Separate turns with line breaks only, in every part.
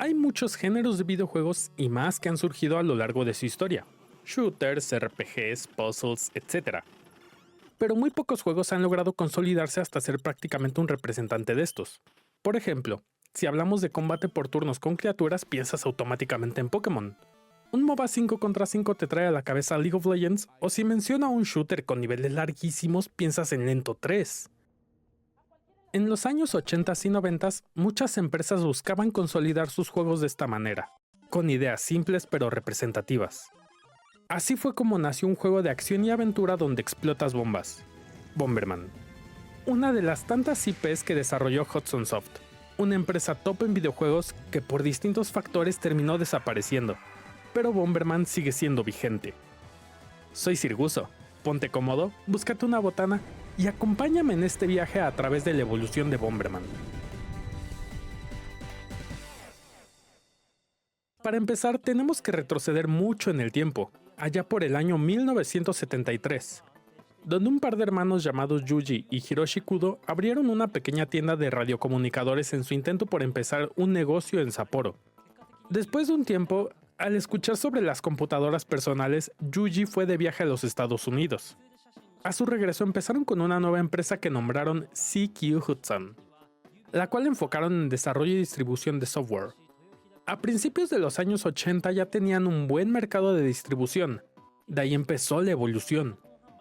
Hay muchos géneros de videojuegos y más que han surgido a lo largo de su historia. Shooters, RPGs, puzzles, etc. Pero muy pocos juegos han logrado consolidarse hasta ser prácticamente un representante de estos. Por ejemplo, si hablamos de combate por turnos con criaturas, piensas automáticamente en Pokémon. Un MOBA 5 contra 5 te trae a la cabeza League of Legends, o si menciona un shooter con niveles larguísimos, piensas en Lento 3. En los años 80 y 90, muchas empresas buscaban consolidar sus juegos de esta manera, con ideas simples pero representativas. Así fue como nació un juego de acción y aventura donde explotas bombas, Bomberman. Una de las tantas IPs que desarrolló Hudson Soft, una empresa top en videojuegos que por distintos factores terminó desapareciendo, pero Bomberman sigue siendo vigente. Soy Sirguso, ponte cómodo, búscate una botana y acompáñame en este viaje a través de la evolución de Bomberman. Para empezar, tenemos que retroceder mucho en el tiempo, allá por el año 1973, donde un par de hermanos llamados Yuji y Hiroshi Kudo abrieron una pequeña tienda de radiocomunicadores en su intento por empezar un negocio en Sapporo. Después de un tiempo, al escuchar sobre las computadoras personales, Yuji fue de viaje a los Estados Unidos. A su regreso empezaron con una nueva empresa que nombraron CQ Hudson, la cual enfocaron en desarrollo y distribución de software. A principios de los años 80 ya tenían un buen mercado de distribución, de ahí empezó la evolución.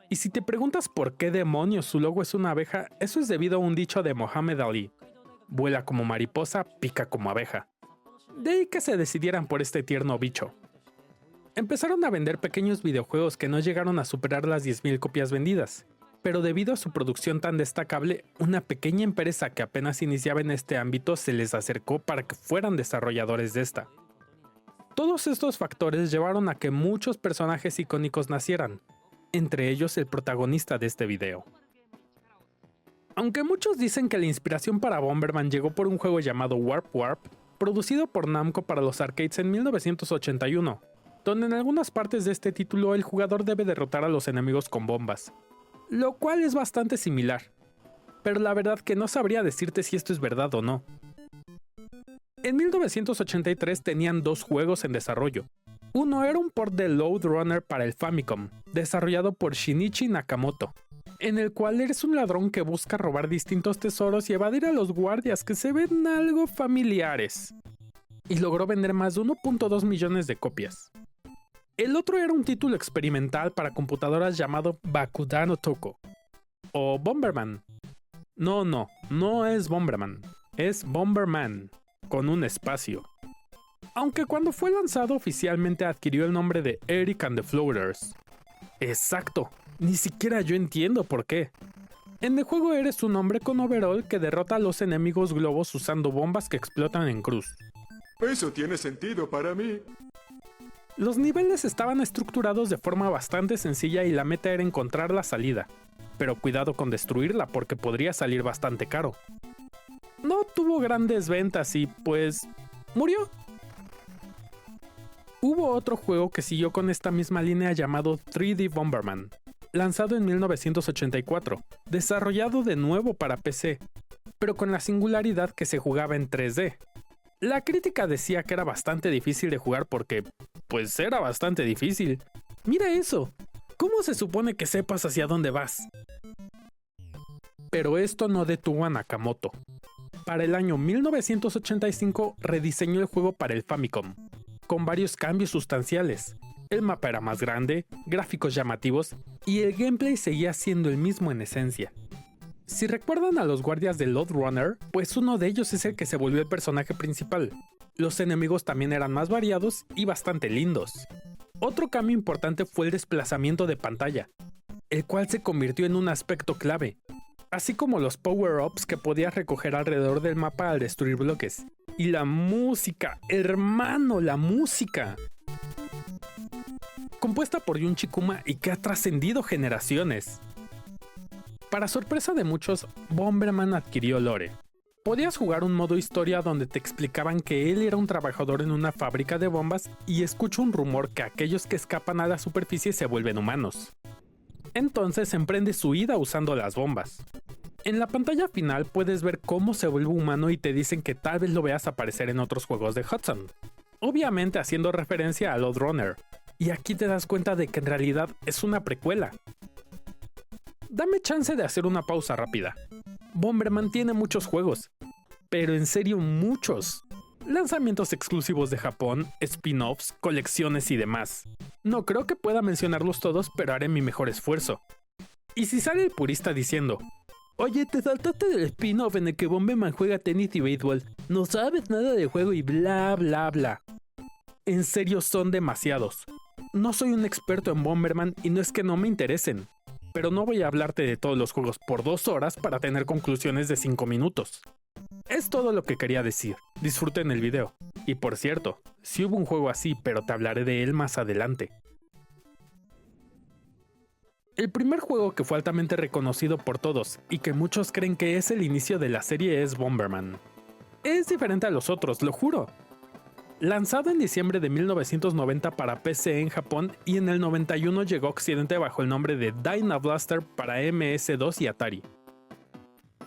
Y si te preguntas por qué demonios su logo es una abeja, eso es debido a un dicho de Muhammad Ali: vuela como mariposa, pica como abeja. De ahí que se decidieran por este tierno bicho. Empezaron a vender pequeños videojuegos que no llegaron a superar las 10,000 copias vendidas, pero debido a su producción tan destacable, una pequeña empresa que apenas iniciaba en este ámbito se les acercó para que fueran desarrolladores de esta. Todos estos factores llevaron a que muchos personajes icónicos nacieran, entre ellos el protagonista de este video. Aunque muchos dicen que la inspiración para Bomberman llegó por un juego llamado Warp Warp, producido por Namco para los arcades en 1981, donde en algunas partes de este título el jugador debe derrotar a los enemigos con bombas, lo cual es bastante similar, pero la verdad que no sabría decirte si esto es verdad o no. En 1983 tenían dos juegos en desarrollo. Uno era un port de Load Runner para el Famicom, desarrollado por Shinichi Nakamoto, en el cual eres un ladrón que busca robar distintos tesoros y evadir a los guardias que se ven algo familiares, y logró vender más de 1.2 millones de copias. El otro era un título experimental para computadoras llamado Bakudan Otoko, o Bomberman. No es Bomberman, es Bomberman, con un espacio. Aunque cuando fue lanzado oficialmente adquirió el nombre de Eric and the Floaters. Exacto, ni siquiera yo entiendo por qué. En el juego eres un hombre con overall que derrota a los enemigos globos usando bombas que explotan en cruz.
Eso tiene sentido para mí.
Los niveles estaban estructurados de forma bastante sencilla y la meta era encontrar la salida, pero cuidado con destruirla porque podría salir bastante caro. No tuvo grandes ventas y pues murió. Hubo otro juego que siguió con esta misma línea llamado 3D Bomberman, lanzado en 1984, desarrollado de nuevo para PC, pero con la singularidad que se jugaba en 3D. La crítica decía que era bastante difícil de jugar porque, pues era bastante difícil. Mira eso, ¿cómo se supone que sepas hacia dónde vas? Pero esto no detuvo a Nakamoto. Para el año 1985 rediseñó el juego para el Famicom, con varios cambios sustanciales. El mapa era más grande, gráficos llamativos y el gameplay seguía siendo el mismo en esencia. Si recuerdan a los guardias de Load Runner, pues uno de ellos es el que se volvió el personaje principal. Los enemigos también eran más variados y bastante lindos. Otro cambio importante fue el desplazamiento de pantalla, el cual se convirtió en un aspecto clave, así como los power-ups que podías recoger alrededor del mapa al destruir bloques. Y la música, hermano, la música. Compuesta por Junji Kuma y que ha trascendido generaciones. Para sorpresa de muchos, Bomberman adquirió lore. Podías jugar un modo historia donde te explicaban que él era un trabajador en una fábrica de bombas y escucha un rumor que aquellos que escapan a la superficie se vuelven humanos. Entonces emprende su huida usando las bombas. En la pantalla final puedes ver cómo se vuelve humano y te dicen que tal vez lo veas aparecer en otros juegos de Hudson, obviamente haciendo referencia a Lord Runner, y aquí te das cuenta de que en realidad es una precuela. Dame chance de hacer una pausa rápida. Bomberman tiene muchos juegos, pero en serio muchos. Lanzamientos exclusivos de Japón, spin-offs, colecciones y demás. No creo que pueda mencionarlos todos, pero haré mi mejor esfuerzo. Y si sale el purista diciendo: oye, te saltaste del spin-off en el que Bomberman juega tenis y béisbol, no sabes nada del juego y bla bla bla. En serio son demasiados. No soy un experto en Bomberman y no es que no me interesen, pero no voy a hablarte de todos los juegos por 2 horas para tener conclusiones de 5 minutos. Es todo lo que quería decir. Disfruten el video. Y por cierto, sí hubo un juego así, pero te hablaré de él más adelante. El primer juego que fue altamente reconocido por todos y que muchos creen que es el inicio de la serie es Bomberman. Es diferente a los otros, lo juro. Lanzado en diciembre de 1990 para PC en Japón y en el 91 llegó a Occidente bajo el nombre de Dyna Blaster para MS2 y Atari.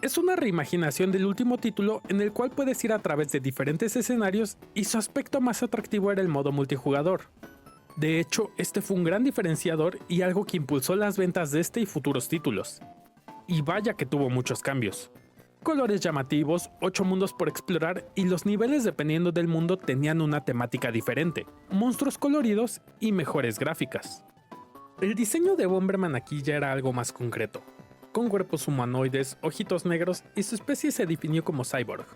Es una reimaginación del último título en el cual puedes ir a través de diferentes escenarios y su aspecto más atractivo era el modo multijugador. De hecho, este fue un gran diferenciador y algo que impulsó las ventas de este y futuros títulos. Y vaya que tuvo muchos cambios. Colores llamativos, 8 mundos por explorar y los niveles dependiendo del mundo tenían una temática diferente, monstruos coloridos y mejores gráficas. El diseño de Bomberman aquí ya era algo más concreto, con cuerpos humanoides, ojitos negros y su especie se definió como cyborg.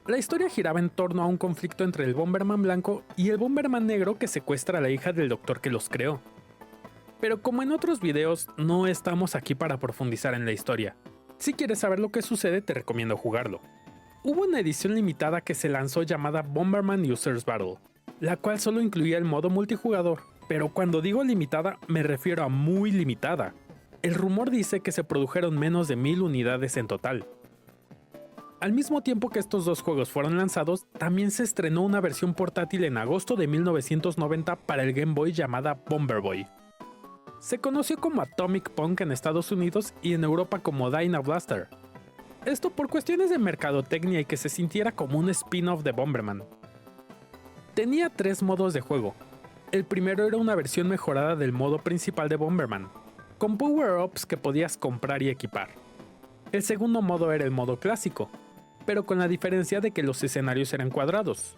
La historia giraba en torno a un conflicto entre el Bomberman blanco y el Bomberman negro que secuestra a la hija del doctor que los creó. Pero como en otros videos, no estamos aquí para profundizar en la historia. Si quieres saber lo que sucede, te recomiendo jugarlo. Hubo una edición limitada que se lanzó llamada Bomberman Users Battle, la cual solo incluía el modo multijugador, pero cuando digo limitada me refiero a muy limitada. El rumor dice que se produjeron menos de 1000 unidades en total. Al mismo tiempo que estos dos juegos fueron lanzados, también se estrenó una versión portátil en agosto de 1990 para el Game Boy llamada Bomber Boy. Se conoció como Atomic Punk en Estados Unidos y en Europa como Dyna Blaster. Esto por cuestiones de mercadotecnia y que se sintiera como un spin-off de Bomberman. Tenía 3 modos de juego. El primero era una versión mejorada del modo principal de Bomberman, con power-ups que podías comprar y equipar. El segundo modo era el modo clásico, pero con la diferencia de que los escenarios eran cuadrados.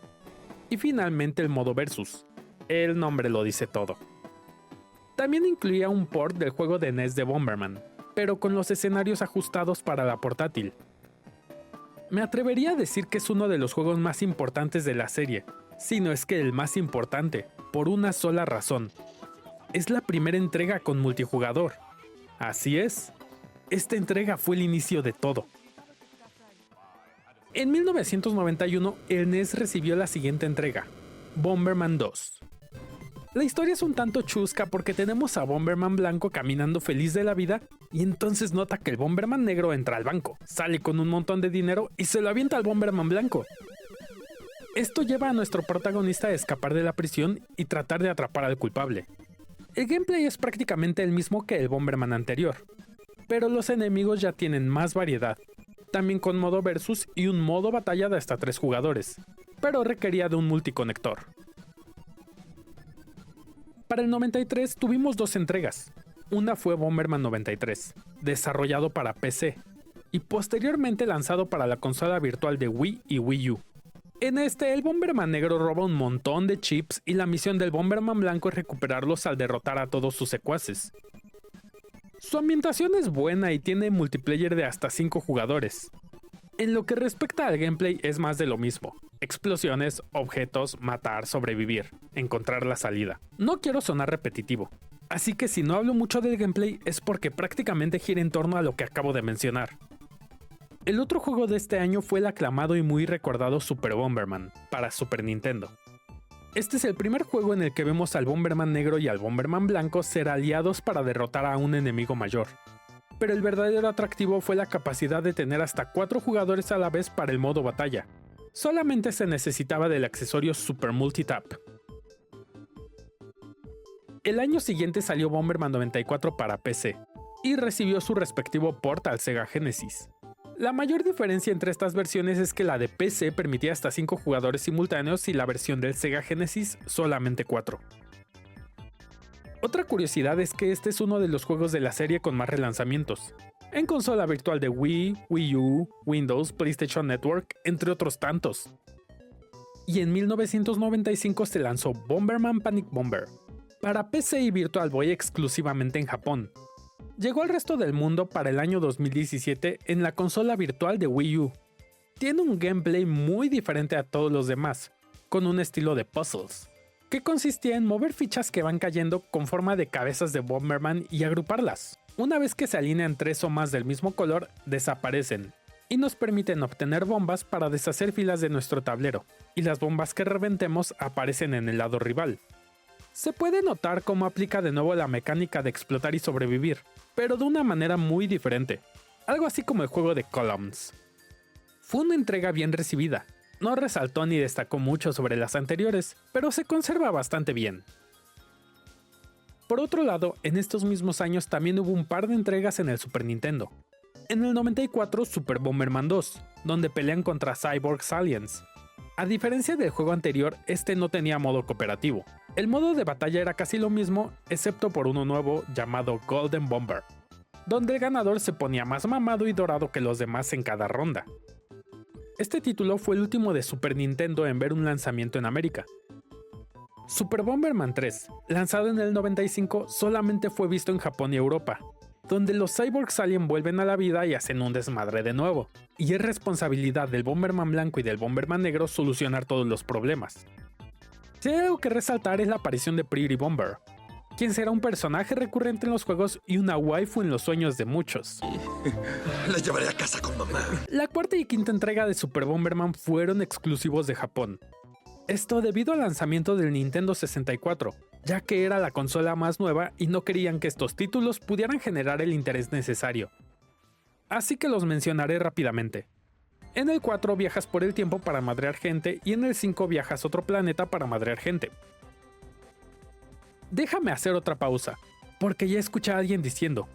Y finalmente el modo Versus. El nombre lo dice todo. También incluía un port del juego de NES de Bomberman, pero con los escenarios ajustados para la portátil. Me atrevería a decir que es uno de los juegos más importantes de la serie, si no es que el más importante, por una sola razón. Es la primera entrega con multijugador. Así es, esta entrega fue el inicio de todo. En 1991, el NES recibió la siguiente entrega, Bomberman 2. La historia es un tanto chusca porque tenemos a Bomberman blanco caminando feliz de la vida y entonces nota que el Bomberman negro entra al banco, sale con un montón de dinero y se lo avienta al Bomberman blanco. Esto lleva a nuestro protagonista a escapar de la prisión y tratar de atrapar al culpable. El gameplay es prácticamente el mismo que el Bomberman anterior, pero los enemigos ya tienen más variedad, también con modo versus y un modo batalla de hasta 3 jugadores, pero requería de un multiconector. Para el 93 tuvimos 2 entregas. Una fue Bomberman 93, desarrollado para PC, y posteriormente lanzado para la consola virtual de Wii y Wii U. En este, el Bomberman negro roba un montón de chips y la misión del Bomberman blanco es recuperarlos al derrotar a todos sus secuaces. Su ambientación es buena y tiene multiplayer de hasta 5 jugadores. En lo que respecta al gameplay es más de lo mismo. Explosiones, objetos, matar, sobrevivir, encontrar la salida. No quiero sonar repetitivo, así que si no hablo mucho del gameplay es porque prácticamente gira en torno a lo que acabo de mencionar. El otro juego de este año fue el aclamado y muy recordado Super Bomberman, para Super Nintendo. Este es el primer juego en el que vemos al Bomberman negro y al Bomberman blanco ser aliados para derrotar a un enemigo mayor. Pero el verdadero atractivo fue la capacidad de tener hasta 4 jugadores a la vez para el modo batalla. Solamente se necesitaba del accesorio Super Multitap. El año siguiente salió Bomberman 94 para PC, y recibió su respectivo port al Sega Genesis. La mayor diferencia entre estas versiones es que la de PC permitía hasta 5 jugadores simultáneos y la versión del Sega Genesis solamente 4. Otra curiosidad es que este es uno de los juegos de la serie con más relanzamientos, en consola virtual de Wii, Wii U, Windows, PlayStation Network, entre otros tantos. Y en 1995 se lanzó Bomberman Panic Bomber, para PC y Virtual Boy exclusivamente en Japón. Llegó al resto del mundo para el año 2017 en la consola virtual de Wii U. Tiene un gameplay muy diferente a todos los demás, con un estilo de puzzles, que consistía en mover fichas que van cayendo con forma de cabezas de Bomberman y agruparlas. Una vez que se alinean 3 o más del mismo color, desaparecen, y nos permiten obtener bombas para deshacer filas de nuestro tablero, y las bombas que reventemos aparecen en el lado rival. Se puede notar cómo aplica de nuevo la mecánica de explotar y sobrevivir, pero de una manera muy diferente, algo así como el juego de Columns. Fue una entrega bien recibida, no resaltó ni destacó mucho sobre las anteriores, pero se conserva bastante bien. Por otro lado, en estos mismos años también hubo un par de entregas en el Super Nintendo. En el 94 Super Bomberman 2, donde pelean contra Cyborgs Aliens. A diferencia del juego anterior, este no tenía modo cooperativo. El modo de batalla era casi lo mismo, excepto por uno nuevo llamado Golden Bomber, donde el ganador se ponía más mamado y dorado que los demás en cada ronda. Este título fue el último de Super Nintendo en ver un lanzamiento en América. Super Bomberman 3, lanzado en el 95, solamente fue visto en Japón y Europa, donde los Cyborgs Alien vuelven a la vida y hacen un desmadre de nuevo, y es responsabilidad del Bomberman blanco y del Bomberman negro solucionar todos los problemas. Si hay algo que resaltar es la aparición de Pretty Bomber, quien será un personaje recurrente en los juegos y una waifu en los sueños de muchos.
La llevaré a casa con mamá.
La cuarta y quinta entrega de Super Bomberman fueron exclusivos de Japón. Esto debido al lanzamiento del Nintendo 64, ya que era la consola más nueva y no querían que estos títulos pudieran generar el interés necesario. Así que los mencionaré rápidamente. En el 4 viajas por el tiempo para madrear gente y en el 5 viajas a otro planeta para madrear gente. Déjame hacer otra pausa, porque ya escuché a alguien diciendo,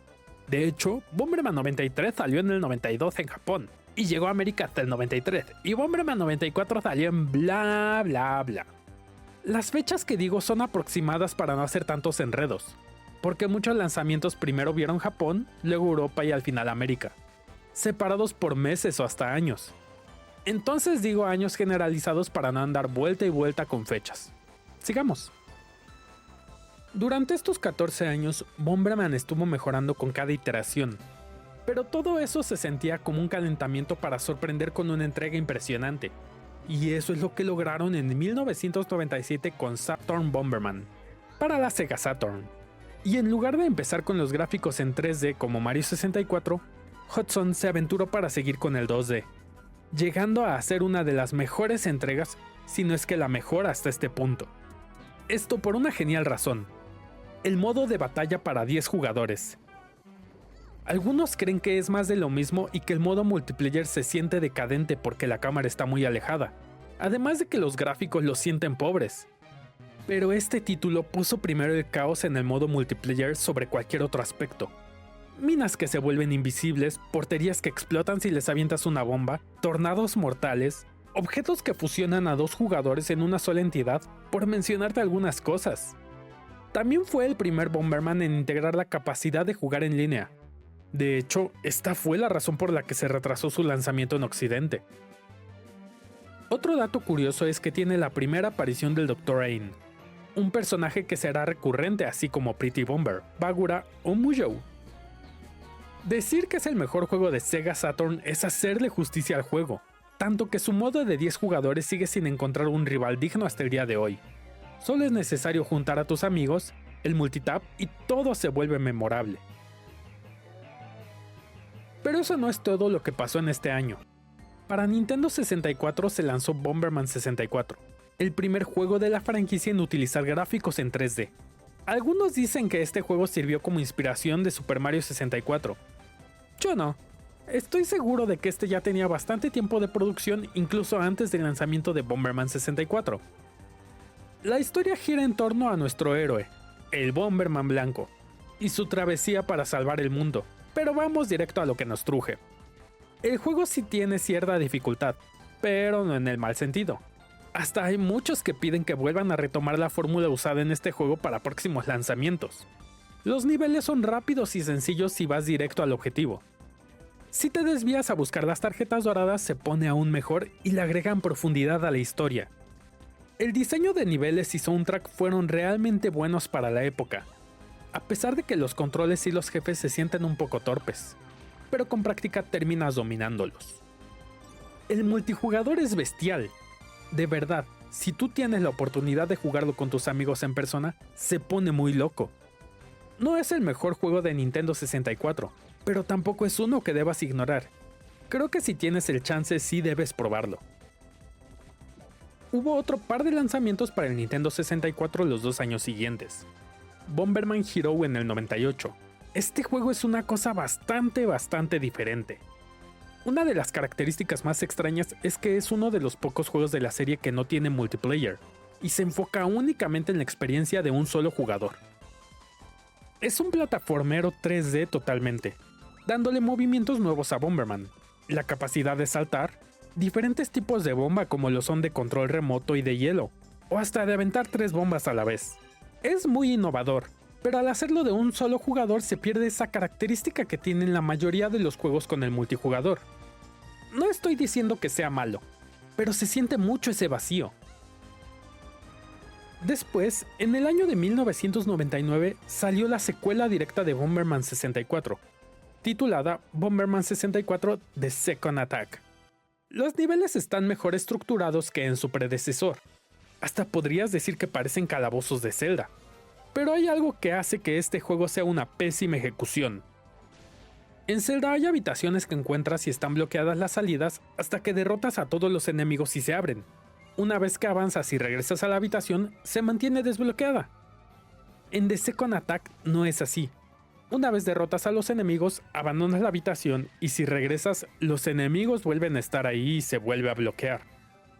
de hecho, Bomberman 93 salió en el 92 en Japón, y llegó a América hasta el 93, y Bomberman 94 salió en bla bla bla. Las fechas que digo son aproximadas para no hacer tantos enredos, porque muchos lanzamientos primero vieron Japón, luego Europa y al final América, separados por meses o hasta años. Entonces digo años generalizados para no andar vuelta y vuelta con fechas. Sigamos. Durante estos 14 años, Bomberman estuvo mejorando con cada iteración, pero todo eso se sentía como un calentamiento para sorprender con una entrega impresionante, y eso es lo que lograron en 1997 con Saturn Bomberman, para la Sega Saturn. Y en lugar de empezar con los gráficos en 3D como Mario 64, Hudson se aventuró para seguir con el 2D, llegando a ser una de las mejores entregas, si no es que la mejor hasta este punto. Esto por una genial razón: el modo de batalla para 10 jugadores. Algunos creen que es más de lo mismo y que el modo multiplayer se siente decadente porque la cámara está muy alejada, además de que los gráficos los sienten pobres. Pero este título puso primero el caos en el modo multiplayer sobre cualquier otro aspecto. Minas que se vuelven invisibles, porterías que explotan si les avientas una bomba, tornados mortales, objetos que fusionan a 2 jugadores en una sola entidad, por mencionarte algunas cosas. También fue el primer Bomberman en integrar la capacidad de jugar en línea. De hecho, esta fue la razón por la que se retrasó su lanzamiento en Occidente. Otro dato curioso es que tiene la primera aparición del Dr. Ain, un personaje que será recurrente así como Pretty Bomber, Bagura o Musou. Decir que es el mejor juego de Sega Saturn es hacerle justicia al juego, tanto que su modo de 10 jugadores sigue sin encontrar un rival digno hasta el día de hoy. Solo es necesario juntar a tus amigos, el multitap y todo se vuelve memorable. Pero eso no es todo lo que pasó en este año. Para Nintendo 64 se lanzó Bomberman 64, el primer juego de la franquicia en utilizar gráficos en 3D. Algunos dicen que este juego sirvió como inspiración de Super Mario 64. Yo no. Estoy seguro de que este ya tenía bastante tiempo de producción incluso antes del lanzamiento de Bomberman 64. La historia gira en torno a nuestro héroe, el Bomberman blanco, y su travesía para salvar el mundo, pero vamos directo a lo que nos truje. El juego sí tiene cierta dificultad, pero no en el mal sentido. Hasta hay muchos que piden que vuelvan a retomar la fórmula usada en este juego para próximos lanzamientos. Los niveles son rápidos y sencillos si vas directo al objetivo. Si te desvías a buscar las tarjetas doradas se pone aún mejor y le agregan profundidad a la historia. El diseño de niveles y soundtrack fueron realmente buenos para la época, a pesar de que los controles y los jefes se sienten un poco torpes, pero con práctica terminas dominándolos. El multijugador es bestial. De verdad, si tú tienes la oportunidad de jugarlo con tus amigos en persona, se pone muy loco. No es el mejor juego de Nintendo 64, pero tampoco es uno que debas ignorar. Creo que si tienes el chance sí debes probarlo. Hubo otro par de lanzamientos para el Nintendo 64 los 2 años siguientes. Bomberman Hero en el 98. Este juego es una cosa bastante diferente. Una de las características más extrañas es que es uno de los pocos juegos de la serie que no tiene multiplayer, y se enfoca únicamente en la experiencia de un solo jugador. Es un plataformero 3D totalmente, dándole movimientos nuevos a Bomberman, la capacidad de saltar, diferentes tipos de bomba como lo son de control remoto y de hielo, o hasta de aventar 3 bombas a la vez. Es muy innovador, pero al hacerlo de un solo jugador se pierde esa característica que tienen la mayoría de los juegos con el multijugador. No estoy diciendo que sea malo, pero se siente mucho ese vacío. Después, en el año de 1999, salió la secuela directa de Bomberman 64, titulada Bomberman 64 The Second Attack. Los niveles están mejor estructurados que en su predecesor. Hasta podrías decir que parecen calabozos de Zelda. Pero hay algo que hace que este juego sea una pésima ejecución. En Zelda hay habitaciones que encuentras y están bloqueadas las salidas hasta que derrotas a todos los enemigos y se abren. Una vez que avanzas y regresas a la habitación, se mantiene desbloqueada. En The Second Attack no es así. Una vez derrotas a los enemigos, abandonas la habitación y si regresas, los enemigos vuelven a estar ahí y se vuelve a bloquear,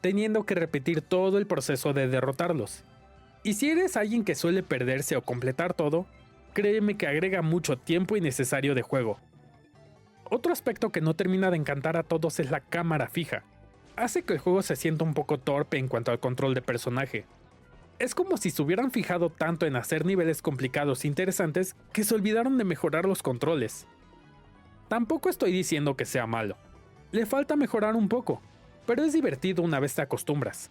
teniendo que repetir todo el proceso de derrotarlos. Y si eres alguien que suele perderse o completar todo, créeme que agrega mucho tiempo innecesario de juego. Otro aspecto que no termina de encantar a todos es la cámara fija. Hace que el juego se sienta un poco torpe en cuanto al control de personaje. Es como si se hubieran fijado tanto en hacer niveles complicados e interesantes que se olvidaron de mejorar los controles. Tampoco estoy diciendo que sea malo. Le falta mejorar un poco, pero es divertido una vez te acostumbras.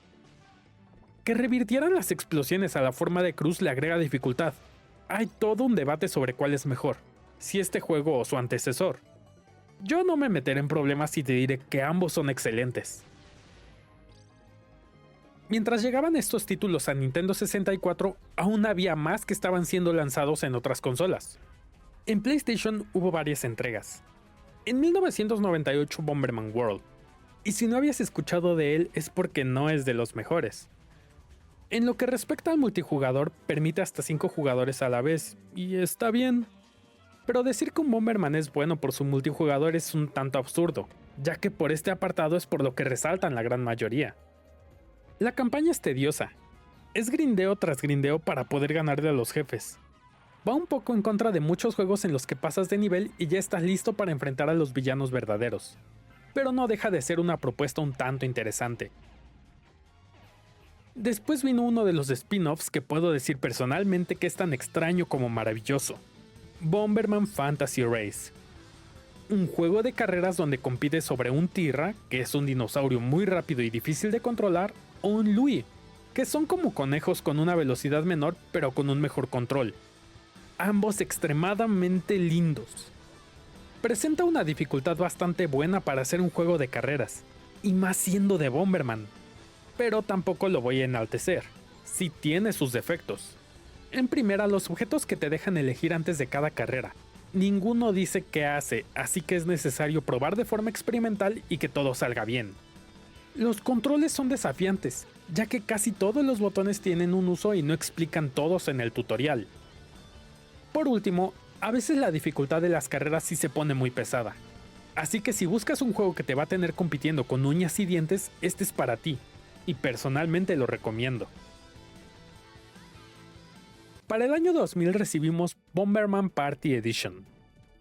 Que revirtieran las explosiones a la forma de cruz le agrega dificultad. Hay todo un debate sobre cuál es mejor, si este juego o su antecesor. Yo no me meteré en problemas y te diré que ambos son excelentes. Mientras llegaban estos títulos a Nintendo 64, aún había más que estaban siendo lanzados en otras consolas. En PlayStation hubo varias entregas. En 1998 Bomberman World, y si no habías escuchado de él es porque no es de los mejores. En lo que respecta al multijugador, permite hasta 5 jugadores a la vez, y está bien. Pero decir que un Bomberman es bueno por su multijugador es un tanto absurdo, ya que por este apartado es por lo que resaltan la gran mayoría. La campaña es tediosa. Es grindeo tras grindeo para poder ganarle a los jefes. Va un poco en contra de muchos juegos en los que pasas de nivel y ya estás listo para enfrentar a los villanos verdaderos. Pero no deja de ser una propuesta un tanto interesante. Después vino uno de los spin-offs que puedo decir personalmente que es tan extraño como maravilloso. Bomberman Fantasy Race. Un juego de carreras donde compites sobre un Tirra, que es un dinosaurio muy rápido y difícil de controlar, o un Louie, que son como conejos con una velocidad menor pero con un mejor control. Ambos extremadamente lindos. Presenta una dificultad bastante buena para hacer un juego de carreras, y más siendo de Bomberman. Pero tampoco lo voy a enaltecer, sí tiene sus defectos. En primera, los objetos que te dejan elegir antes de cada carrera. Ninguno dice qué hace, así que es necesario probar de forma experimental y que todo salga bien. Los controles son desafiantes, ya que casi todos los botones tienen un uso y no explican todos en el tutorial. Por último, a veces la dificultad de las carreras sí se pone muy pesada. Así que si buscas un juego que te va a tener compitiendo con uñas y dientes, este es para ti, y personalmente lo recomiendo. Para el año 2000 recibimos Bomberman Party Edition,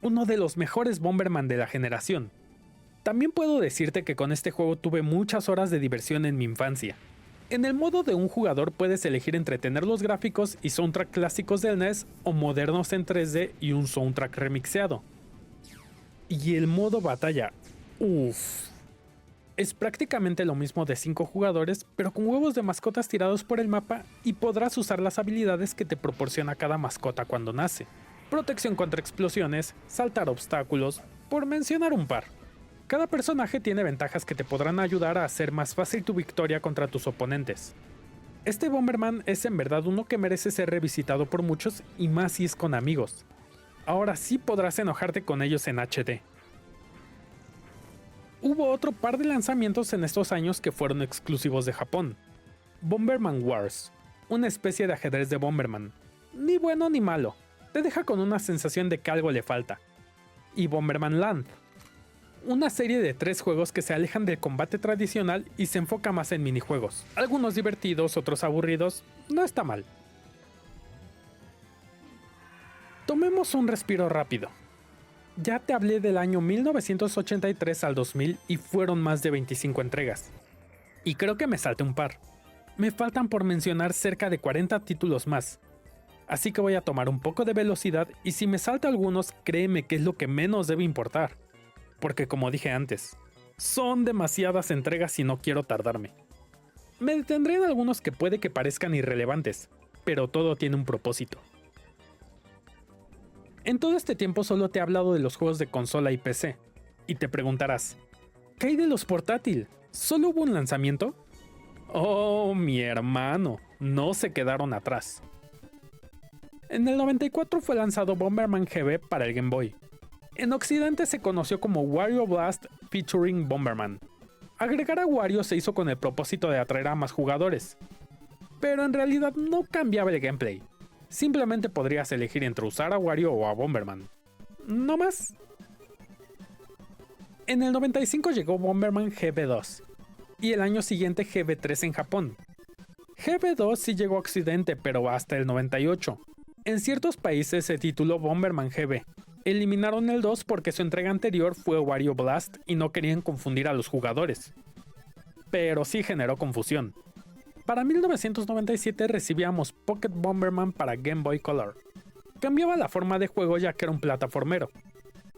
uno de los mejores Bomberman de la generación. También puedo decirte que con este juego tuve muchas horas de diversión en mi infancia. En el modo de un jugador puedes elegir entre tener los gráficos y soundtrack clásicos del NES o modernos en 3D y un soundtrack remixeado. Y el modo batalla, uff. Es prácticamente lo mismo de 5 jugadores, pero con huevos de mascotas tirados por el mapa y podrás usar las habilidades que te proporciona cada mascota cuando nace. Protección contra explosiones, saltar obstáculos, por mencionar un par. Cada personaje tiene ventajas que te podrán ayudar a hacer más fácil tu victoria contra tus oponentes. Este Bomberman es en verdad uno que merece ser revisitado por muchos y más si es con amigos. Ahora sí podrás enojarte con ellos en HD. Hubo otro par de lanzamientos en estos años que fueron exclusivos de Japón. Bomberman Wars, una especie de ajedrez de Bomberman. Ni bueno ni malo, te deja con una sensación de que algo le falta. Y Bomberman Land, una serie de 3 juegos que se alejan del combate tradicional y se enfoca más en minijuegos. Algunos divertidos, otros aburridos, no está mal. Tomemos un respiro rápido. Ya te hablé del año 1983 al 2000 y fueron más de 25 entregas. Y creo que me salté un par. Me faltan por mencionar cerca de 40 títulos más. Así que voy a tomar un poco de velocidad y si me salto algunos, créeme que es lo que menos debe importar. Porque como dije antes, son demasiadas entregas y no quiero tardarme. Me detendré en algunos que puede que parezcan irrelevantes, pero todo tiene un propósito. En todo este tiempo solo te he hablado de los juegos de consola y PC, y te preguntarás, ¿qué hay de los portátil? ¿Solo hubo un lanzamiento? Oh, mi hermano, no se quedaron atrás. En el 94 fue lanzado Bomberman GB para el Game Boy. En Occidente se conoció como Wario Blast featuring Bomberman. Agregar a Wario se hizo con el propósito de atraer a más jugadores, pero en realidad no cambiaba el gameplay. Simplemente podrías elegir entre usar a Wario o a Bomberman. No más. En el 95 llegó Bomberman GB2 y el año siguiente GB3 en Japón. GB2 sí llegó a Occidente, pero hasta el 98. En ciertos países se tituló Bomberman GB. Eliminaron el 2 porque su entrega anterior fue Wario Blast y no querían confundir a los jugadores. Pero sí generó confusión. Para 1997 recibíamos Pocket Bomberman para Game Boy Color. Cambiaba la forma de juego ya que era un plataformero.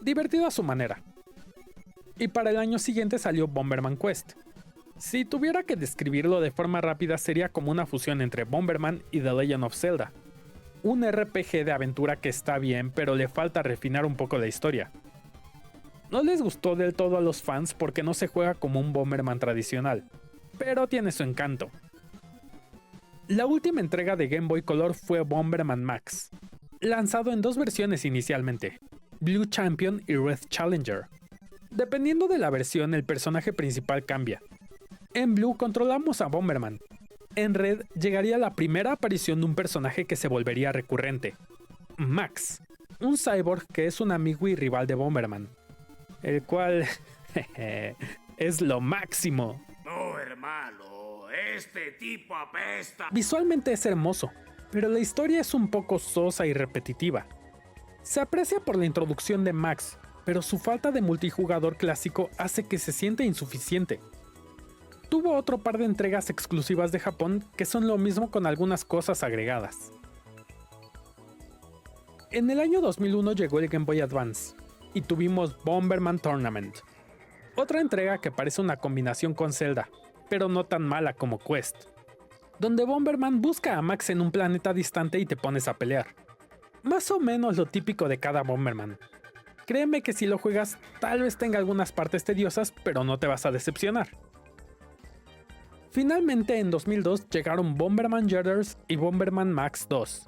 Divertido a su manera. Y para el año siguiente salió Bomberman Quest. Si tuviera que describirlo de forma rápida sería como una fusión entre Bomberman y The Legend of Zelda. Un RPG de aventura que está bien, pero le falta refinar un poco la historia. No les gustó del todo a los fans porque no se juega como un Bomberman tradicional, pero tiene su encanto. La última entrega de Game Boy Color fue Bomberman Max, lanzado en 2 versiones inicialmente, Blue Champion y Red Challenger. Dependiendo de la versión, el personaje principal cambia. En Blue controlamos a Bomberman. En Red llegaría la primera aparición de un personaje que se volvería recurrente, Max, un cyborg que es un amigo y rival de Bomberman, el cual es lo máximo.
No, hermano, este tipo apesta.
Visualmente es hermoso, pero la historia es un poco sosa y repetitiva. Se aprecia por la introducción de Max, pero su falta de multijugador clásico hace que se sienta insuficiente. Tuvo otro par de entregas exclusivas de Japón que son lo mismo con algunas cosas agregadas. En el año 2001 llegó el Game Boy Advance y tuvimos Bomberman Tournament, otra entrega que parece una combinación con Zelda, pero no tan mala como Quest, donde Bomberman busca a Max en un planeta distante y te pones a pelear. Más o menos lo típico de cada Bomberman. Créeme que si lo juegas tal vez tenga algunas partes tediosas, pero no te vas a decepcionar. Finalmente en 2002 llegaron Bomberman Jodders y Bomberman Max 2.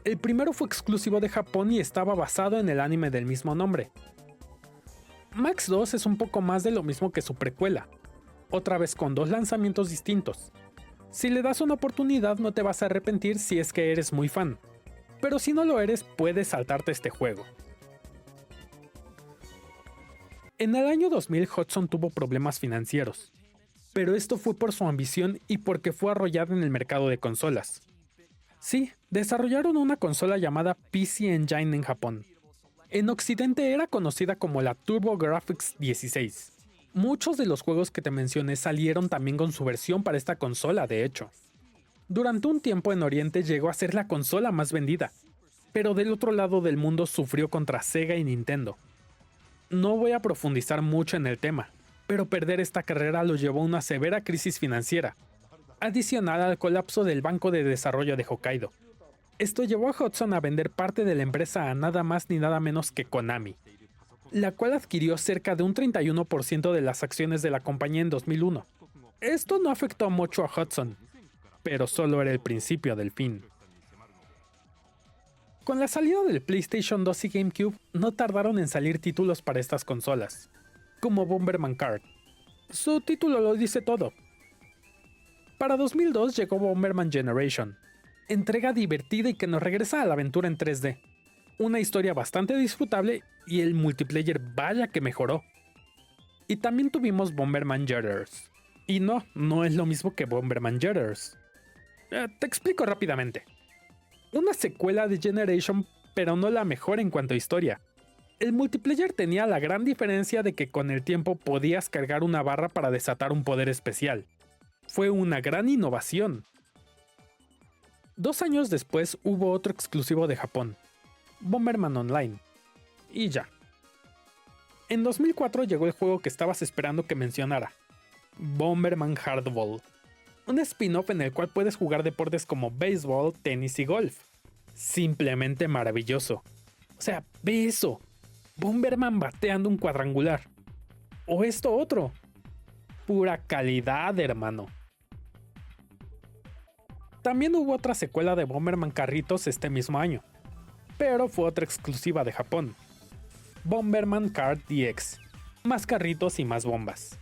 El primero fue exclusivo de Japón y estaba basado en el anime del mismo nombre. Max 2 es un poco más de lo mismo que su precuela, otra vez con 2 lanzamientos distintos. Si le das una oportunidad no te vas a arrepentir si es que eres muy fan, pero si no lo eres puedes saltarte este juego. En el año 2000 Hudson tuvo problemas financieros, pero esto fue por su ambición y porque fue arrollada en el mercado de consolas. Sí, desarrollaron una consola llamada PC Engine en Japón. En Occidente era conocida como la TurboGrafx 16. Muchos de los juegos que te mencioné salieron también con su versión para esta consola, de hecho. Durante un tiempo en Oriente llegó a ser la consola más vendida, pero del otro lado del mundo sufrió contra Sega y Nintendo. No voy a profundizar mucho en el tema, pero perder esta carrera lo llevó a una severa crisis financiera, adicional al colapso del Banco de Desarrollo de Hokkaido. Esto llevó a Hudson a vender parte de la empresa a nada más ni nada menos que Konami, la cual adquirió cerca de un 31% de las acciones de la compañía en 2001. Esto no afectó mucho a Hudson, pero solo era el principio del fin. Con la salida del PlayStation 2 y GameCube, no tardaron en salir títulos para estas consolas, como Bomberman Card. Su título lo dice todo. Para 2002 llegó Bomberman Generation, entrega divertida y que nos regresa a la aventura en 3D. Una historia bastante disfrutable y el multiplayer vaya que mejoró. Y también tuvimos Bomberman Jetters. Y no es lo mismo que Bomberman Jetters. Te explico rápidamente. Una secuela de Generation, pero no la mejor en cuanto a historia. El multiplayer tenía la gran diferencia de que con el tiempo podías cargar una barra para desatar un poder especial. Fue una gran innovación. 2 años después hubo otro exclusivo de Japón, Bomberman Online. Y ya. En 2004 llegó el juego que estabas esperando que mencionara, Bomberman Hardball. Un spin-off en el cual puedes jugar deportes como béisbol, tenis y golf. Simplemente maravilloso. O sea, ve eso. Bomberman bateando un cuadrangular. O esto otro. Pura calidad, hermano. También hubo otra secuela de Bomberman Carritos este mismo año, pero fue otra exclusiva de Japón. Bomberman Kart DX. Más carritos y más bombas.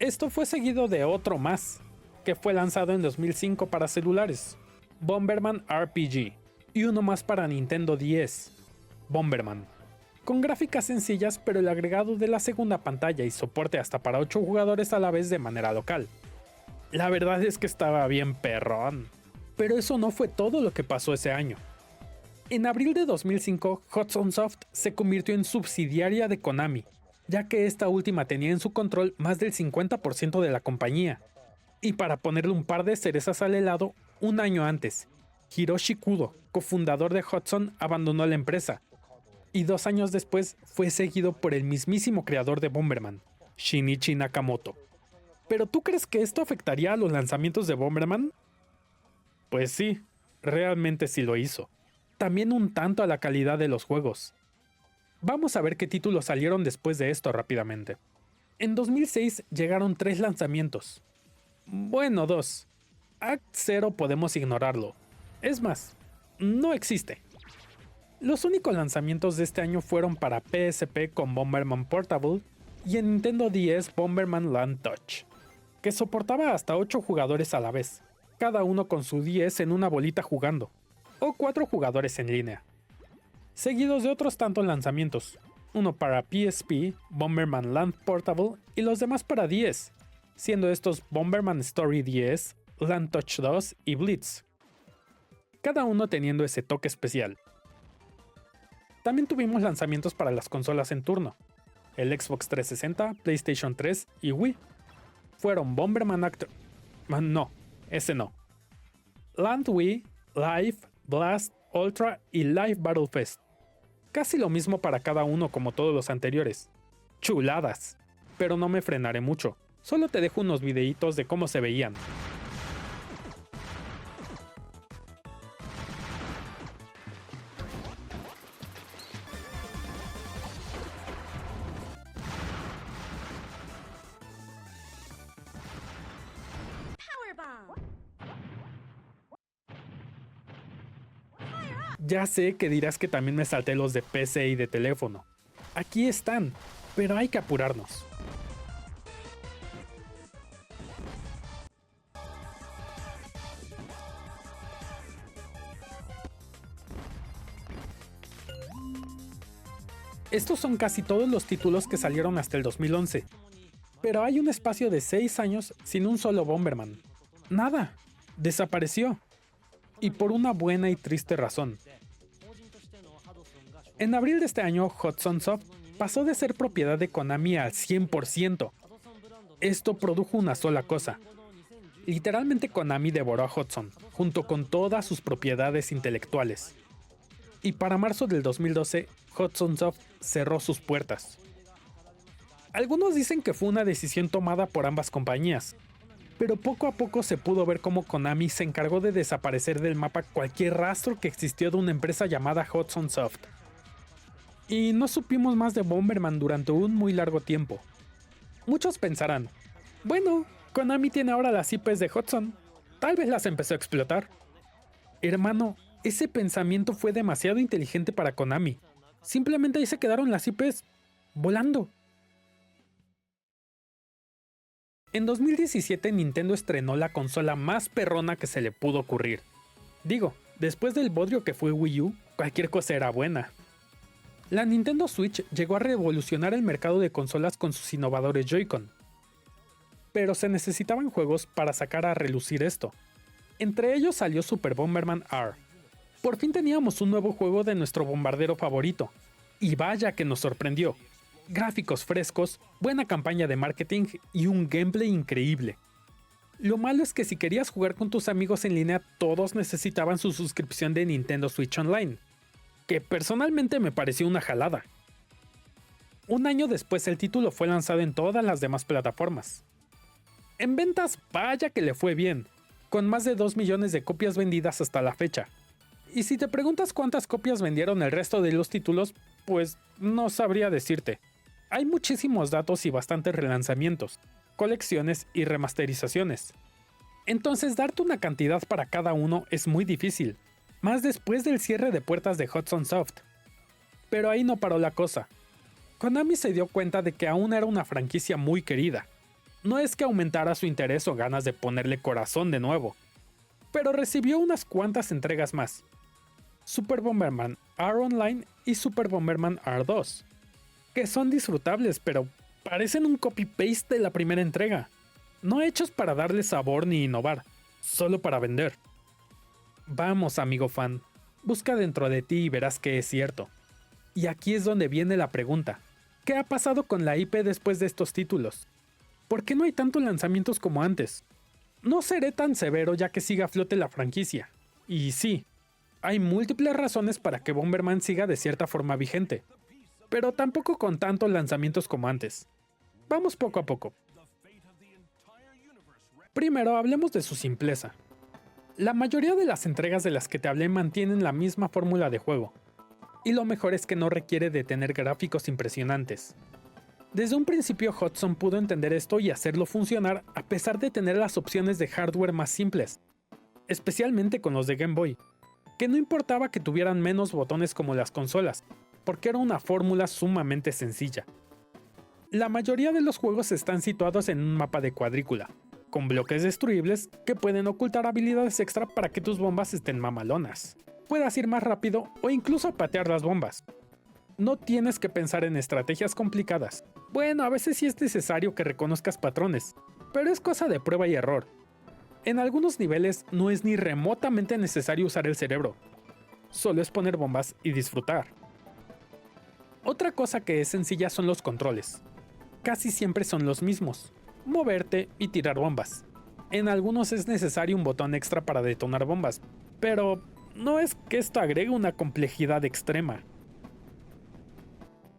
Esto fue seguido de otro más, que fue lanzado en 2005 para celulares, Bomberman RPG, y uno más para Nintendo 10, Bomberman. Con gráficas sencillas, pero el agregado de la segunda pantalla y soporte hasta para 8 jugadores a la vez de manera local. La verdad es que estaba bien perrón. Pero eso no fue todo lo que pasó ese año. En abril de 2005, Hudson Soft se convirtió en subsidiaria de Konami, ya que esta última tenía en su control más del 50% de la compañía. Y para ponerle un par de cerezas al helado, un año antes, Hiroshi Kudo, cofundador de Hudson, abandonó la empresa. Y 2 años después fue seguido por el mismísimo creador de Bomberman, Shinichi Nakamoto. ¿Pero tú crees que esto afectaría a los lanzamientos de Bomberman? Pues sí, realmente sí lo hizo. También un tanto a la calidad de los juegos. Vamos a ver qué títulos salieron después de esto rápidamente. En 2006 llegaron 3 lanzamientos. Bueno, 2. Act 0 podemos ignorarlo. Es más, no existe. Los únicos lanzamientos de este año fueron para PSP con Bomberman Portable y en Nintendo 10 Bomberman Land Touch, que soportaba hasta 8 jugadores a la vez, cada uno con su 10 en una bolita jugando, o 4 jugadores en línea. Seguidos de otros tantos lanzamientos, uno para PSP, Bomberman Land Portable y los demás para 10, siendo estos Bomberman Story 10, Land Touch 2 y Blitz, cada uno teniendo ese toque especial. También tuvimos lanzamientos para las consolas en turno, el Xbox 360, PlayStation 3 y Wii. Fueron Bomberman no, ese no. Land Wii, Live, Blast, Ultra y Live Battle Fest. Casi lo mismo para cada uno como todos los anteriores. Chuladas. Pero no me frenaré mucho. Solo te dejo unos videitos de cómo se veían. Ya sé que dirás que también me salté los de PC y de teléfono. Aquí están, pero hay que apurarnos. Estos son casi todos los títulos que salieron hasta el 2011. Pero hay un espacio de 6 años sin un solo Bomberman. Nada, desapareció. Y por una buena y triste razón. En abril de este año, Hudson Soft pasó de ser propiedad de Konami al 100%. Esto produjo una sola cosa. Literalmente Konami devoró a Hudson, junto con todas sus propiedades intelectuales. Y para marzo del 2012, Hudson Soft cerró sus puertas. Algunos dicen que fue una decisión tomada por ambas compañías, pero poco a poco se pudo ver cómo Konami se encargó de desaparecer del mapa cualquier rastro que existió de una empresa llamada Hudson Soft. Y no supimos más de Bomberman durante un muy largo tiempo. Muchos pensarán, bueno, Konami tiene ahora las IPs de Hudson, tal vez las empezó a explotar. Hermano, ese pensamiento fue demasiado inteligente para Konami. Simplemente ahí se quedaron las IPs volando. En 2017 Nintendo estrenó la consola más perrona que se le pudo ocurrir. Digo, después del bodrio que fue Wii U, cualquier cosa era buena. La Nintendo Switch llegó a revolucionar el mercado de consolas con sus innovadores Joy-Con. Pero se necesitaban juegos para sacar a relucir esto. Entre ellos salió Super Bomberman R. Por fin teníamos un nuevo juego de nuestro bombardero favorito. Y vaya que nos sorprendió. Gráficos frescos, buena campaña de marketing y un gameplay increíble. Lo malo es que si querías jugar con tus amigos en línea, todos necesitaban su suscripción de Nintendo Switch Online, que personalmente me pareció una jalada. Un año después el título fue lanzado en todas las demás plataformas. En ventas, vaya que le fue bien, con más de 2 millones de copias vendidas hasta la fecha. Y si te preguntas cuántas copias vendieron el resto de los títulos, pues no sabría decirte. Hay muchísimos datos y bastantes relanzamientos, colecciones y remasterizaciones. Entonces darte una cantidad para cada uno es muy difícil, más después del cierre de puertas de Hudson Soft. Pero ahí no paró la cosa. Konami se dio cuenta de que aún era una franquicia muy querida. No es que aumentara su interés o ganas de ponerle corazón de nuevo, pero recibió unas cuantas entregas más. Super Bomberman R Online y Super Bomberman R2, que son disfrutables pero parecen un copy-paste de la primera entrega, no hechos para darle sabor ni innovar, solo para vender. Vamos, amigo fan, busca dentro de ti y verás que es cierto. Y aquí es donde viene la pregunta, ¿qué ha pasado con la IP después de estos títulos? ¿Por qué no hay tantos lanzamientos como antes? No seré tan severo ya que siga a flote la franquicia. Y sí, hay múltiples razones para que Bomberman siga de cierta forma vigente, pero tampoco con tantos lanzamientos como antes. Vamos poco a poco. Primero hablemos de su simpleza. La mayoría de las entregas de las que te hablé mantienen la misma fórmula de juego, y lo mejor es que no requiere de tener gráficos impresionantes. Desde un principio Hudson pudo entender esto y hacerlo funcionar a pesar de tener las opciones de hardware más simples, especialmente con los de Game Boy, que no importaba que tuvieran menos botones como las consolas, porque era una fórmula sumamente sencilla. La mayoría de los juegos están situados en un mapa de cuadrícula, con bloques destruibles que pueden ocultar habilidades extra para que tus bombas estén mamalonas, puedas ir más rápido o incluso patear las bombas. No tienes que pensar en estrategias complicadas. Bueno, a veces sí es necesario que reconozcas patrones, pero es cosa de prueba y error. En algunos niveles no es ni remotamente necesario usar el cerebro, solo es poner bombas y disfrutar. Otra cosa que es sencilla son los controles. Casi siempre son los mismos, moverte y tirar bombas. En algunos es necesario un botón extra para detonar bombas, pero no es que esto agregue una complejidad extrema.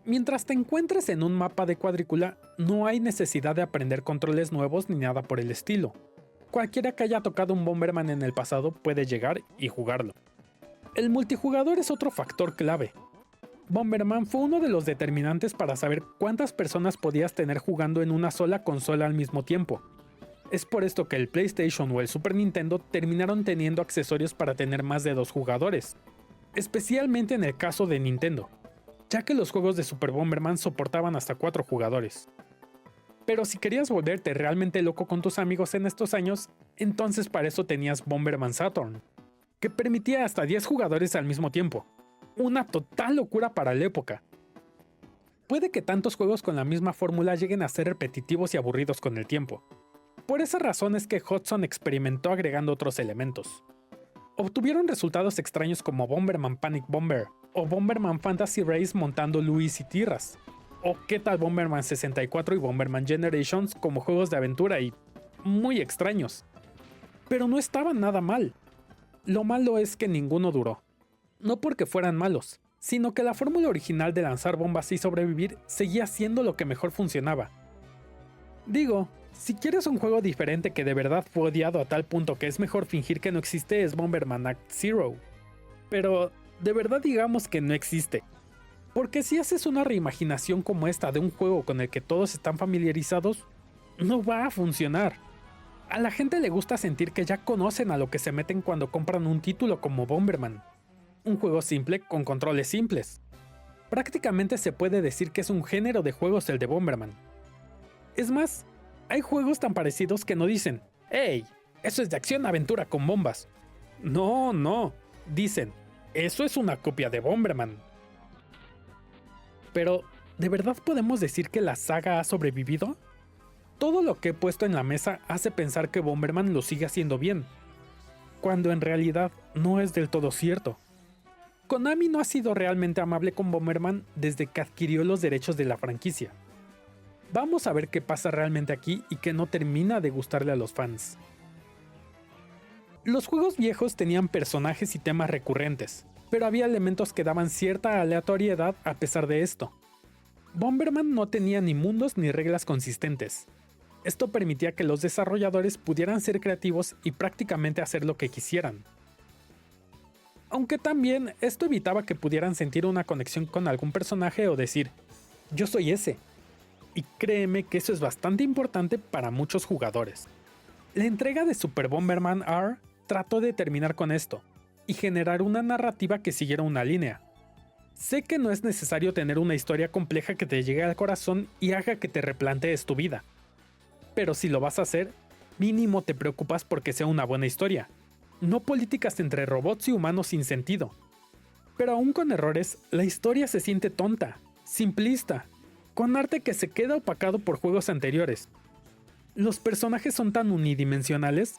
Mientras te encuentres en un mapa de cuadrícula, no hay necesidad de aprender controles nuevos ni nada por el estilo. Cualquiera que haya tocado un Bomberman en el pasado puede llegar y jugarlo. El multijugador es otro factor clave. Bomberman fue uno de los determinantes para saber cuántas personas podías tener jugando en una sola consola al mismo tiempo. Es por esto que el PlayStation o el Super Nintendo terminaron teniendo accesorios para tener más de 2 jugadores, especialmente en el caso de Nintendo, ya que los juegos de Super Bomberman soportaban hasta 4 jugadores. Pero si querías volverte realmente loco con tus amigos en estos años, entonces para eso tenías Bomberman Saturn, que permitía hasta 10 jugadores al mismo tiempo. Una total locura para la época. Puede que tantos juegos con la misma fórmula lleguen a ser repetitivos y aburridos con el tiempo. Por esa razón es que Hudson experimentó agregando otros elementos. Obtuvieron resultados extraños como Bomberman Panic Bomber o Bomberman Fantasy Race montando Luis y Tierras, o qué tal Bomberman 64 y Bomberman Generations como juegos de aventura y muy extraños. Pero no estaban nada mal. Lo malo es que ninguno duró. No porque fueran malos, sino que la fórmula original de lanzar bombas y sobrevivir seguía siendo lo que mejor funcionaba. Digo, si quieres un juego diferente que de verdad fue odiado a tal punto que es mejor fingir que no existe, es Bomberman Act Zero. Pero de verdad digamos que no existe. Porque si haces una reimaginación como esta de un juego con el que todos están familiarizados, no va a funcionar. A la gente le gusta sentir que ya conocen a lo que se meten cuando compran un título como Bomberman. Un juego simple con controles simples. Prácticamente se puede decir que es un género de juegos el de Bomberman. Es más, hay juegos tan parecidos que no dicen, ¡Hey! Eso es de acción-aventura con bombas. No, dicen, eso es una copia de Bomberman. Pero, ¿de verdad podemos decir que la saga ha sobrevivido? Todo lo que he puesto en la mesa hace pensar que Bomberman lo sigue haciendo bien, cuando en realidad no es del todo cierto. Konami no ha sido realmente amable con Bomberman desde que adquirió los derechos de la franquicia. Vamos a ver qué pasa realmente aquí y que no termina de gustarle a los fans. Los juegos viejos tenían personajes y temas recurrentes, pero había elementos que daban cierta aleatoriedad a pesar de esto. Bomberman no tenía ni mundos ni reglas consistentes. Esto permitía que los desarrolladores pudieran ser creativos y prácticamente hacer lo que quisieran. Aunque también esto evitaba que pudieran sentir una conexión con algún personaje o decir, yo soy ese. Y créeme que eso es bastante importante para muchos jugadores. La entrega de Super Bomberman R trató de terminar con esto y generar una narrativa que siguiera una línea. Sé que no es necesario tener una historia compleja que te llegue al corazón y haga que te replantees tu vida. Pero si lo vas a hacer, mínimo te preocupas porque sea una buena historia, no políticas entre robots y humanos sin sentido. Pero aún con errores, la historia se siente tonta, simplista, con arte que se queda opacado por juegos anteriores. Los personajes son tan unidimensionales,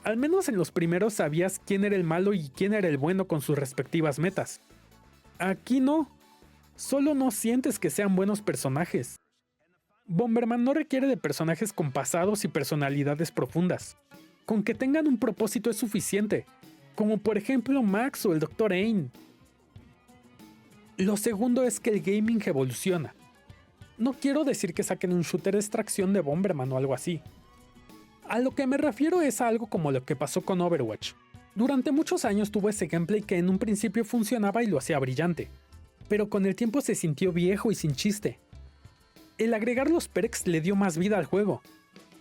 al menos en los primeros sabías quién era el malo y quién era el bueno con sus respectivas metas. Aquí no, solo no sientes que sean buenos personajes. Bomberman no requiere de personajes con pasados y personalidades profundas. Con que tengan un propósito es suficiente, como por ejemplo Max o el Dr. Ain. Lo segundo es que el gaming evoluciona. No quiero decir que saquen un shooter de extracción de Bomberman o algo así. A lo que me refiero es a algo como lo que pasó con Overwatch. Durante muchos años tuvo ese gameplay que en un principio funcionaba y lo hacía brillante, pero con el tiempo se sintió viejo y sin chiste. El agregar los perks le dio más vida al juego.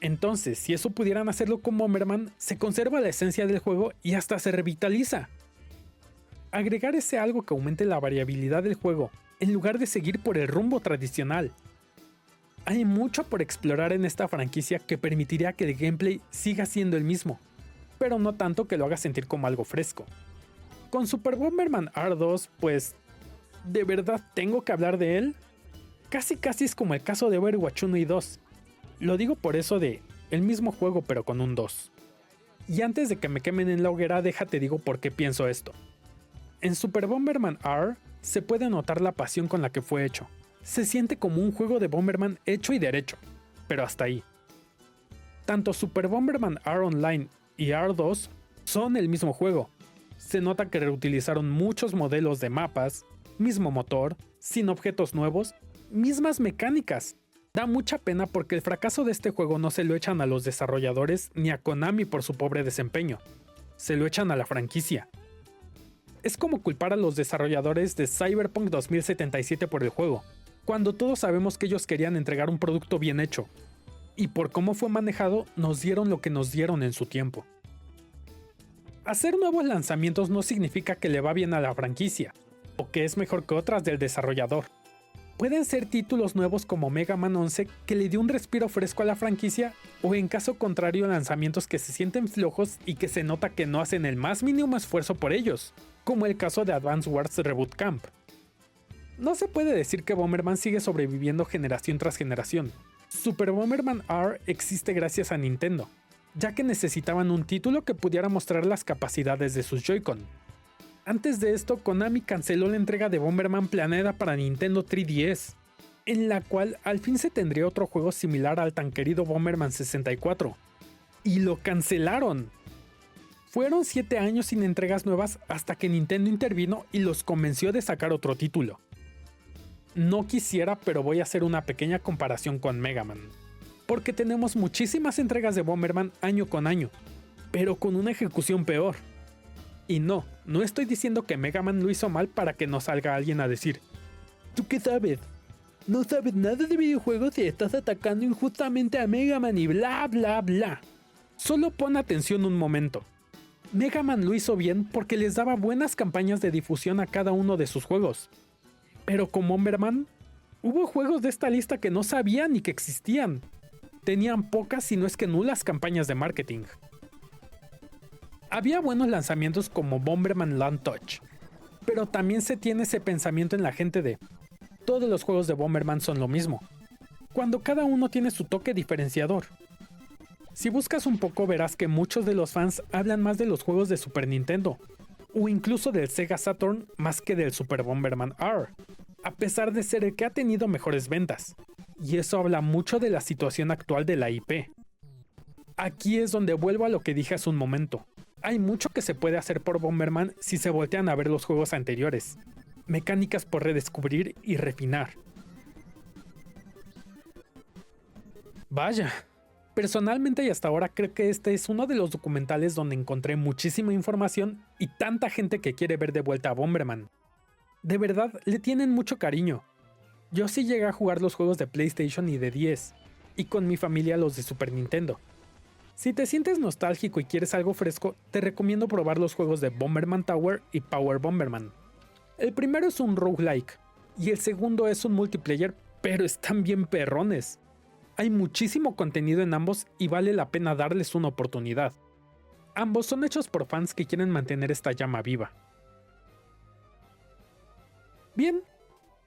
Entonces, si eso pudieran hacerlo con Bomberman, se conserva la esencia del juego y hasta se revitaliza. Agregar ese algo que aumente la variabilidad del juego, en lugar de seguir por el rumbo tradicional. Hay mucho por explorar en esta franquicia que permitiría que el gameplay siga siendo el mismo, pero no tanto que lo haga sentir como algo fresco. Con Super Bomberman R2, pues, ¿de verdad tengo que hablar de él? Casi es como el caso de Overwatch 1 y 2. Lo digo por eso de el mismo juego pero con un 2. Y antes de que me quemen en la hoguera, déjate digo por qué pienso esto. En Super Bomberman R se puede notar la pasión con la que fue hecho. Se siente como un juego de Bomberman hecho y derecho, pero hasta ahí. Tanto Super Bomberman R Online y R2 son el mismo juego. Se nota que reutilizaron muchos modelos de mapas, mismo motor, sin objetos nuevos, mismas mecánicas. Da mucha pena porque el fracaso de este juego no se lo echan a los desarrolladores ni a Konami por su pobre desempeño. Se lo echan a la franquicia. Es como culpar a los desarrolladores de Cyberpunk 2077 por el juego, cuando todos sabemos que ellos querían entregar un producto bien hecho. Y por cómo fue manejado, nos dieron lo que nos dieron en su tiempo. Hacer nuevos lanzamientos no significa que le va bien a la franquicia, o que es mejor que otras del desarrollador. Pueden ser títulos nuevos como Mega Man 11 que le dio un respiro fresco a la franquicia, o en caso contrario lanzamientos que se sienten flojos y que se nota que no hacen el más mínimo esfuerzo por ellos, como el caso de Advance Wars Reboot Camp. No se puede decir que Bomberman sigue sobreviviendo generación tras generación. Super Bomberman R existe gracias a Nintendo, ya que necesitaban un título que pudiera mostrar las capacidades de sus Joy-Con. Antes de esto, Konami canceló la entrega de Bomberman planeada para Nintendo 3DS, en la cual al fin se tendría otro juego similar al tan querido Bomberman 64. Y lo cancelaron. Fueron 7 años sin entregas nuevas hasta que Nintendo intervino y los convenció de sacar otro título. No quisiera, pero voy a hacer una pequeña comparación con Mega Man, porque tenemos muchísimas entregas de Bomberman año con año, pero con una ejecución peor. Y no estoy diciendo que Mega Man lo hizo mal para que no salga alguien a decir: ¿tú qué sabes? No sabes nada de videojuegos y estás atacando injustamente a Mega Man y bla bla bla. Solo pon atención un momento. Mega Man lo hizo bien porque les daba buenas campañas de difusión a cada uno de sus juegos. Pero con Bomberman, hubo juegos de esta lista que no sabían ni que existían. Tenían pocas si no es que nulas campañas de marketing. Había buenos lanzamientos como Bomberman Land Touch, pero también se tiene ese pensamiento en la gente de: todos los juegos de Bomberman son lo mismo, cuando cada uno tiene su toque diferenciador. Si buscas un poco verás que muchos de los fans hablan más de los juegos de Super Nintendo, o incluso del Sega Saturn más que del Super Bomberman R, a pesar de ser el que ha tenido mejores ventas, y eso habla mucho de la situación actual de la IP. Aquí es donde vuelvo a lo que dije hace un momento. Hay mucho que se puede hacer por Bomberman si se voltean a ver los juegos anteriores. Mecánicas por redescubrir y refinar. Vaya, personalmente y hasta ahora creo que este es uno de los documentales donde encontré muchísima información y tanta gente que quiere ver de vuelta a Bomberman. De verdad, le tienen mucho cariño. Yo sí llegué a jugar los juegos de PlayStation y de 10, y con mi familia los de Super Nintendo. Si te sientes nostálgico y quieres algo fresco, te recomiendo probar los juegos de Bomberman Tower y Power Bomberman. El primero es un roguelike, y el segundo es un multiplayer, pero están bien perrones. Hay muchísimo contenido en ambos y vale la pena darles una oportunidad. Ambos son hechos por fans que quieren mantener esta llama viva. Bien,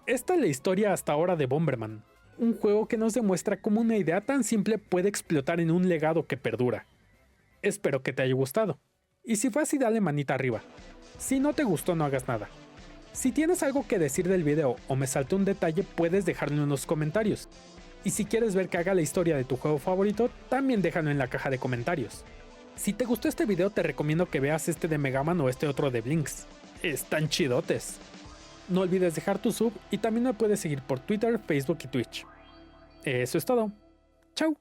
esta es la historia hasta ahora de Bomberman, un juego que nos demuestra cómo una idea tan simple puede explotar en un legado que perdura. Espero que te haya gustado, y si fue así dale manita arriba. Si no te gustó no hagas nada. Si tienes algo que decir del video o me salté un detalle puedes dejarlo en los comentarios. Y si quieres ver que haga la historia de tu juego favorito, también déjalo en la caja de comentarios. Si te gustó este video te recomiendo que veas este de Mega Man o este otro de Blinks. Están chidotes. No olvides dejar tu sub y también me puedes seguir por Twitter, Facebook y Twitch. Eso es todo. Chao.